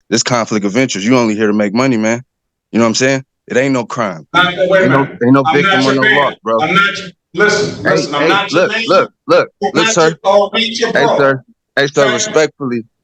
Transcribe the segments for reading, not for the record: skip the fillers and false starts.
This conflict of interest. You only here to make money, man. You know what I'm saying? It ain't no crime. Wait a minute. Ain't no I'm victim not or your no man. loss, bro. I'm not your, listen, I'm not your man. Look, sir. Oh, beat your bro. Hey, sir,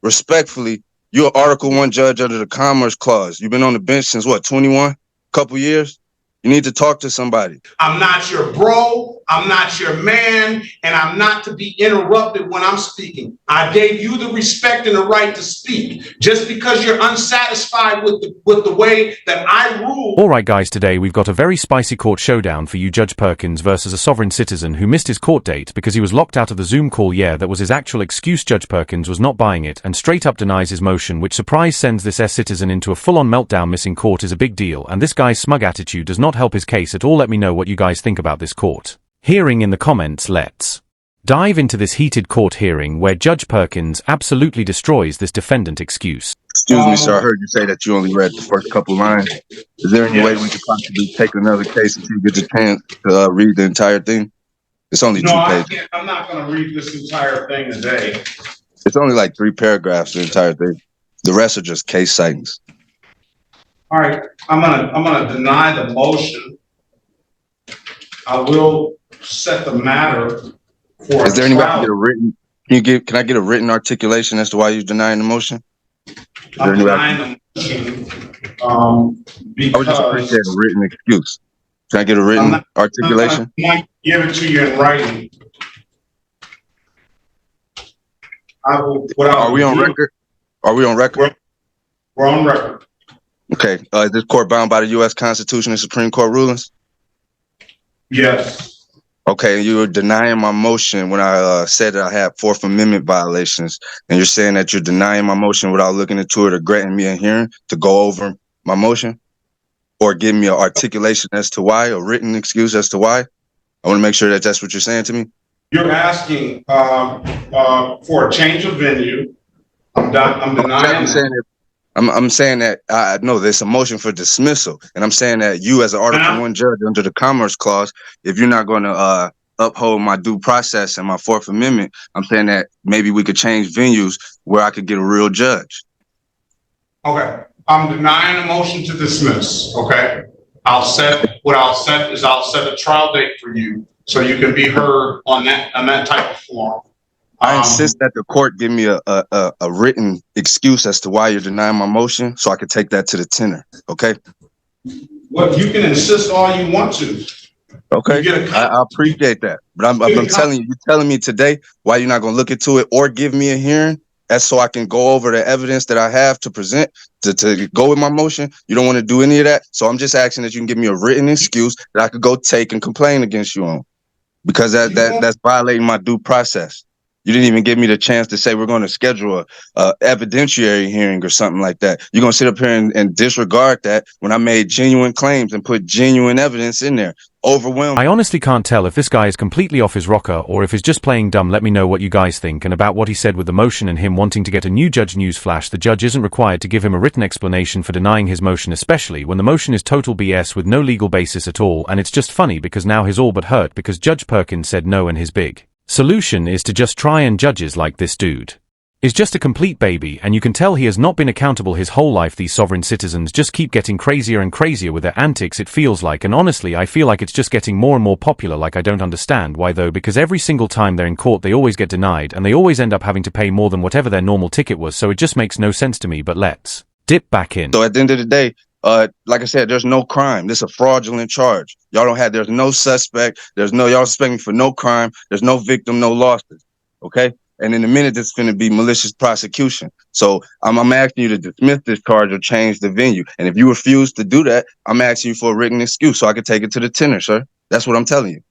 respectfully, you're an Article 1 judge under the Commerce Clause. You've been on the bench since what, 21? Couple years? You need to talk to somebody. I'm not your bro. I'm not your man. And I'm not to be interrupted when I'm speaking. I gave you the respect and the right to speak. Just because you're unsatisfied with the way that I rule. All right, guys, today we've got a very spicy court showdown for you. Judge Perkins versus a sovereign citizen who missed his court date because he was locked out of the Zoom call. Yeah, that was his actual excuse. Judge Perkins was not buying it and straight up denies his motion, which surprise sends this citizen into a full-on meltdown. Missing court is a big deal, and this guy's smug attitude does not help his case at all. Let me know what you guys think about this court hearing in the comments. Let's dive into this heated court hearing where Judge Perkins absolutely destroys this defendant excuse. Excuse me, sir. I heard you say that you only read the first couple lines. Is there any way we could possibly take another case until you get the chance to read the entire thing? It's only 2 pages. I'm not going to read this entire thing today. It's only like 3 paragraphs, the entire thing. The rest are just case sightings. All right, I'm gonna deny the motion. I will set the matter for. Is there any way I can get a written? Can I get a written articulation as to why you're denying the motion? I'm denying the motion because I would just appreciate a written excuse. Can I get a written articulation? I might give it to you in writing. Are we on record? Are we on record? We're on record. Okay. Is this court bound by the U.S. Constitution and Supreme Court rulings? Yes. Okay. You were denying my motion when I said that I had Fourth Amendment violations, and you're saying that you're denying my motion without looking into it or granting me a hearing to go over my motion, or give me an articulation as to why, a written excuse as to why. I want to make sure that that's what you're saying to me. You're asking for a change of venue. I'm denying. I'm saying that I know there's a motion for dismissal, and I'm saying that you, as an Article 1 judge under the Commerce Clause, if you're not going to uphold my due process and my Fourth Amendment, I'm saying that maybe we could change venues where I could get a real judge. Okay, I'm denying the motion to dismiss. Okay, I'll set a trial date for you so you can be heard on that type of form. I insist that the court give me a written excuse as to why you're denying my motion, so I can take that to the tenor. Okay. Well, you can insist all you want to. Okay, I appreciate that, but I'm telling you, you're telling me today why you're not going to look into it or give me a hearing, that's so I can go over the evidence that I have to present to go with my motion. You don't want to do any of that, so I'm just asking that you can give me a written excuse that I could go take and complain against you on, because that's violating my due process. You didn't even give me the chance to say we're going to schedule a evidentiary hearing or something like that. You're going to sit up here and disregard that when I made genuine claims and put genuine evidence in there. Overwhelmed. I honestly can't tell if this guy is completely off his rocker or if he's just playing dumb. Let me know what you guys think and about what he said with the motion and him wanting to get a new judge. Newsflash: the judge isn't required to give him a written explanation for denying his motion, especially when the motion is total BS with no legal basis at all, and it's just funny because now he's all but hurt because Judge Perkins said no, and his big solution is to just try, and judges like this dude is just a complete baby, and you can tell he has not been accountable his whole life. These sovereign citizens just keep getting crazier and crazier with their antics, it feels like, and honestly I feel like it's just getting more and more popular. Like, I don't understand why though, because every single time they're in court they always get denied and they always end up having to pay more than whatever their normal ticket was, so it just makes no sense to me. But let's dip back in. So at the end of the day, like I said, there's no crime. This is a fraudulent charge. There's no suspect. Y'all suspect me for no crime. There's no victim, no losses. Okay? And in a minute, it's going to be malicious prosecution. So I'm asking you to dismiss this charge or change the venue. And if you refuse to do that, I'm asking you for a written excuse so I can take it to the tenor, sir. That's what I'm telling you.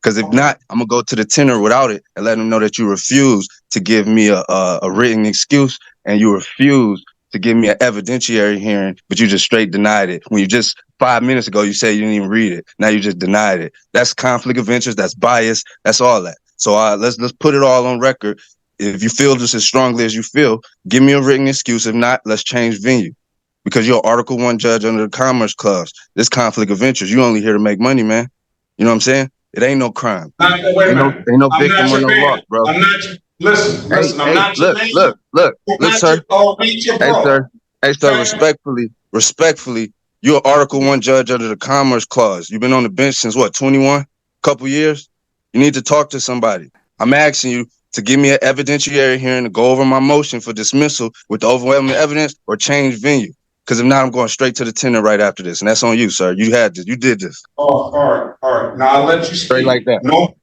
Because if not, I'm going to go to the tenor without it and let them know that you refuse to give me a written excuse, and you refuse to give me an evidentiary hearing, but you just straight denied it. When you just 5 minutes ago, you said you didn't even read it. Now you just denied it. That's conflict of interest. That's bias. That's all that. So let's put it all on record. If you feel just as strongly as you feel, give me a written excuse. If not, let's change venue, because you're an Article 1 judge under the Commerce Clause. This conflict of interest. You only here to make money, man. You know what I'm saying? It ain't no crime. Wait a minute. Ain't no victim or no loss, bro. Listen, I'm Hey, not your man. look, sir. Hey, Bro. sir. Hey, sir, respectfully, you're an Article 1 judge under the Commerce Clause. You've been on the bench since what, 21? Couple years? You need to talk to somebody. I'm asking you to give me an evidentiary hearing to go over my motion for dismissal with the overwhelming evidence or change venue. Because if not, I'm going straight to the tender right after this. And that's on you, sir. You had this. You did this. Oh, all right. Now I'll let you speak. Straight like that. No,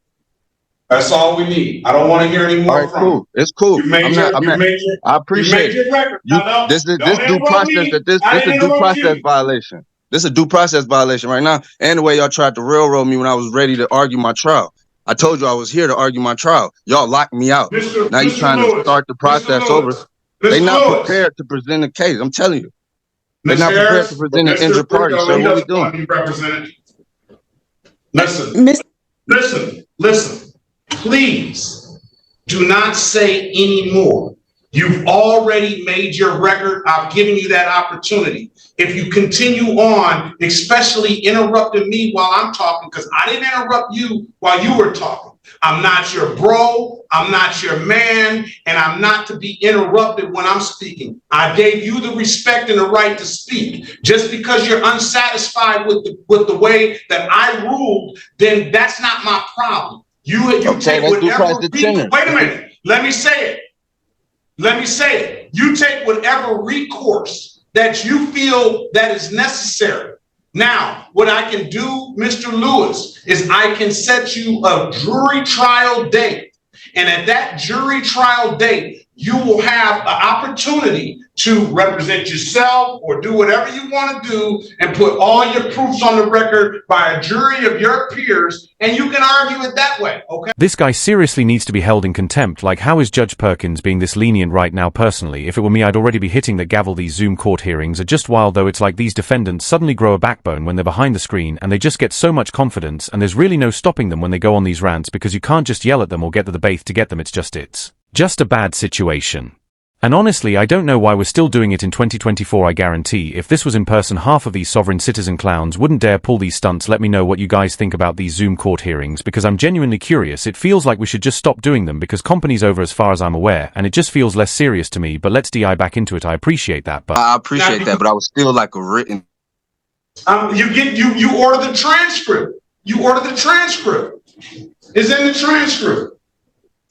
that's all we need. I don't want to hear any more from cool. It's cool. I appreciate it. This due process violation. This is a due process violation right now. And the way y'all tried to railroad me when I was ready to argue my trial. I told you I was here to argue my trial. Y'all locked me out. Now you're trying to start the process over. They're not prepared to present a case. I'm telling you. They're not prepared to present an injured party, sir. What are we doing? Listen. Please do not say any more. You've already made your record. I've given you that opportunity. If you continue on, especially interrupting me while I'm talking, because I didn't interrupt you while you were talking. I'm not your bro, I'm not your man, and I'm not to be interrupted when I'm speaking. I gave you the respect and the right to speak. Just because you're unsatisfied with the way that I ruled, then that's not my problem. You take whatever. Wait a minute. Let me say it. You take whatever recourse that you feel that is necessary. Now, what I can do, Mr. Lewis, is I can set you a jury trial date. And at that jury trial date, you will have an opportunity to represent yourself or do whatever you want to do and put all your proofs on the record by a jury of your peers, and you can argue it that way, okay? This guy seriously needs to be held in contempt. Like, how is Judge Perkins being this lenient right now? Personally, if it were me, I'd already be hitting the gavel. These Zoom court hearings are just wild, though. It's like these defendants suddenly grow a backbone when they're behind the screen, and they just get so much confidence, and there's really no stopping them when they go on these rants, because you can't just yell at them or get the debate to get them. It's just a bad situation. And honestly, I don't know why we're still doing it in 2024. I guarantee if this was in person, half of these sovereign citizen clowns wouldn't dare pull these stunts. Let me know what you guys think about these Zoom court hearings, because I'm genuinely curious. It feels like we should just stop doing them, because company's over as far as I'm aware, and it just feels less serious to me. But let's DI back into it. I appreciate that, but I appreciate that, but I was still like a written. You order the transcript. It's in the transcript.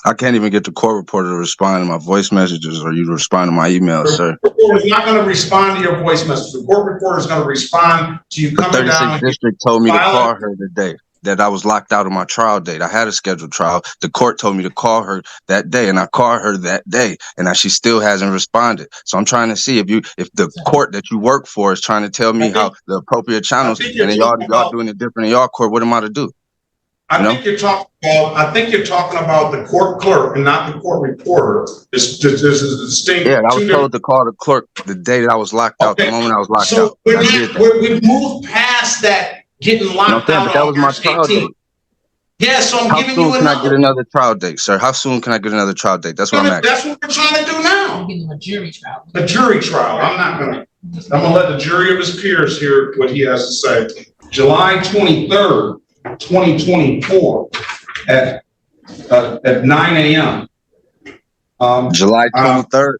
I can't even get the court reporter to respond to my voice messages or you to respond to my emails, sir. The court reporter is not going to respond to your voice message. The court reporter is going to respond to you coming down. 36th District told me to call her today, that I was locked out of my trial date. I had a scheduled trial. The court told me to call her that day, and I called her that day, and she still hasn't responded. So I'm trying to see if the court that you work for is trying to tell me how the appropriate channels, and then y'all doing it different in y'all court. What am I to do? I think you're talking about the court clerk and not the court reporter. This is a distinct. Yeah, I was told to call the clerk the day that I was locked out. The moment I was locked out. We moved past that getting locked out. That was my trial date. Yeah, so I'm giving you another. How soon can I get another trial date, sir? How soon can I get another trial date? That's what I'm asking. That's what we're trying to do now. A jury trial. A jury trial. I'm gonna let the jury of his peers hear what he has to say. July 23rd. 2024 at 9 a.m. July 23rd?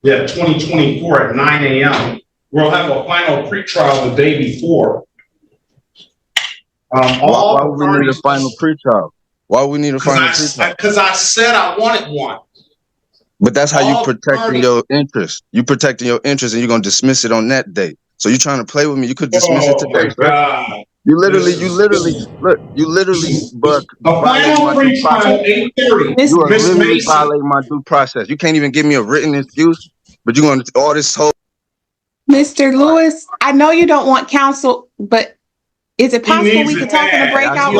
Yeah, 2024 at 9 a.m. We'll have a final pretrial the day before. Why would we need a final pretrial? Why would we need a final pretrial? Because I said I wanted one. But that's how you protecting your interest. You protecting your interest, and you're going to dismiss it on that day. So you're trying to play with me. You could dismiss it today, sir. You literally, but violating my due process. You can't even give me a written excuse, but you're going to all this whole. Mr. Lewis, I know you don't want counsel, but is it possible we can talk in a breakout?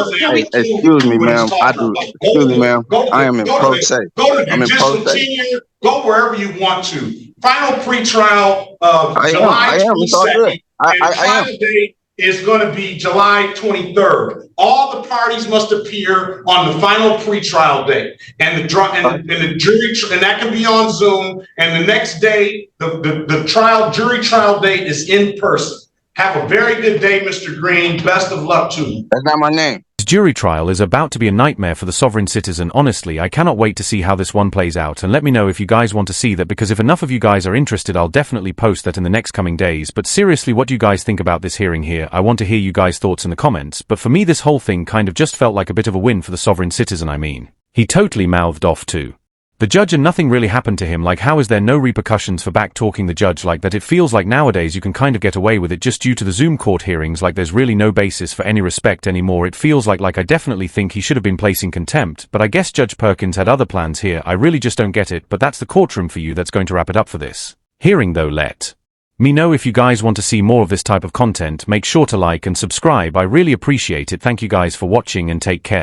Excuse me, ma'am. I do. Excuse me, ma'am. I am in pro se. I'm in pro se. Go wherever you want to. Final pretrial of July 22nd. I am. Is going to be July 23rd. All the parties must appear on the final pretrial date, and the jury, and that can be on Zoom. And the next day, the jury trial date is in person. Have a very good day, Mr. Green. Best of luck to you. That's not my name. jury trial is about to be a nightmare for the sovereign citizen. Honestly, I cannot wait to see how this one plays out, and let me know if you guys want to see that, because if enough of you guys are interested, I'll definitely post that in the next coming days. But seriously, what do you guys think about this hearing here? I want to hear you guys' thoughts in the comments, but for me this whole thing kind of just felt like a bit of a win for the sovereign citizen. I mean, he totally mouthed off to the judge and nothing really happened to him. Like, how is there no repercussions for back-talking the judge like that? It feels like nowadays you can kind of get away with it just due to the Zoom court hearings. Like, there's really no basis for any respect anymore. It feels like I definitely think he should have been placing contempt, but I guess Judge Perkins had other plans here. I really just don't get it, but that's the courtroom for you. That's going to wrap it up for this hearing though. Let me know if you guys want to see more of this type of content. Make sure to like and subscribe. I really appreciate it. Thank you guys for watching and take care.